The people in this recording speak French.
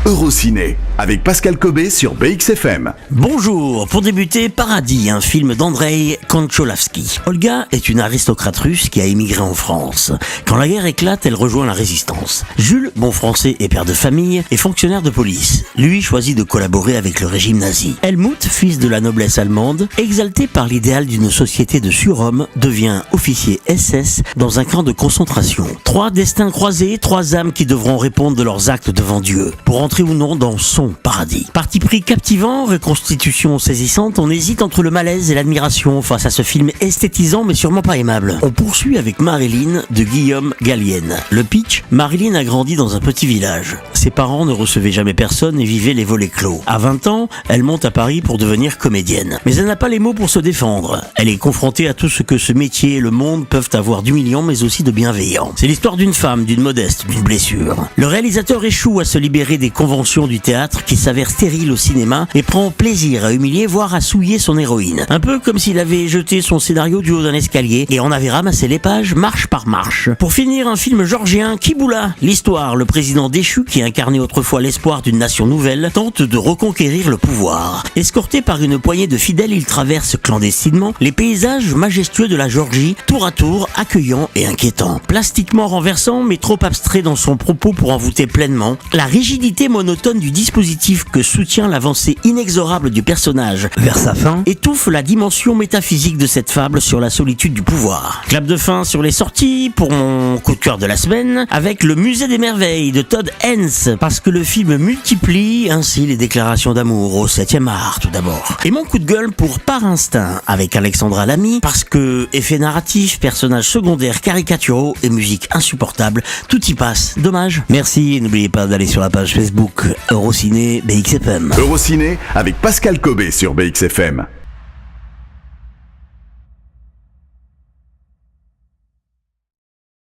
Eurociné, avec Pascal Cobé sur BXFM. Bonjour, pour débuter, Paradis, un film d'Andrei Konchalovsky. Olga est une aristocrate russe qui a émigré en France. Quand la guerre éclate, elle rejoint la résistance. Jules, bon français et père de famille, est fonctionnaire de police. Lui choisit de collaborer avec le régime nazi. Helmut, fils de la noblesse allemande, exalté par l'idéal d'une société de surhommes, devient officier SS dans un camp de concentration. Trois destins croisés, trois âmes qui devront répondre de leurs actes devant Dieu, pour entrer ou non dans son paradis. Parti pris captivant, reconstitution saisissante, on hésite entre le malaise et l'admiration face à ce film esthétisant mais sûrement pas aimable. On poursuit avec Marilyn de Guillaume Gallienne. Le pitch, Marilyn a grandi dans un petit village. Ses parents ne recevaient jamais personne et vivaient les volets clos. À 20 ans, elle monte à Paris pour devenir comédienne. Mais elle n'a pas les mots pour se défendre. Elle est confrontée à tout ce que ce métier et le monde peuvent avoir d'humiliant mais aussi de bienveillant. C'est l'histoire d'une femme, d'une modeste, d'une blessure. Le réalisateur échoue à se libérer des conventions du théâtre qui s'avère stérile au cinéma et prend plaisir à humilier voire à souiller son héroïne. Un peu comme s'il avait jeté son scénario du haut d'un escalier et en avait ramassé les pages marche par marche. Pour finir, un film georgien, Kiboula. L'histoire, le président déchu qui incarnait autrefois l'espoir d'une nation nouvelle tente de reconquérir le pouvoir. Escorté par une poignée de fidèles, il traverse clandestinement les paysages majestueux de la Géorgie, tour à tour accueillants et inquiétants. Plastiquement renversant mais trop abstrait dans son propos pour envoûter pleinement, la rigidité monotone du dispositif que soutient l'avancée inexorable du personnage vers sa fin étouffe la dimension métaphysique de cette fable sur la solitude du pouvoir. Clap de fin sur les sorties pour mon coup de cœur de la semaine avec Le Musée des Merveilles de Todd Haynes, parce que le film multiplie ainsi les déclarations d'amour au 7e art tout d'abord. Et mon coup de gueule pour Par Instinct avec Alexandra Lamy, parce que effet narratif, personnages secondaires caricaturaux et musique insupportable, tout y passe. Dommage. Merci et n'oubliez pas d'aller sur la page Facebook Eurociné BXFM. Eurociné avec Pascal Cobé sur BXFM.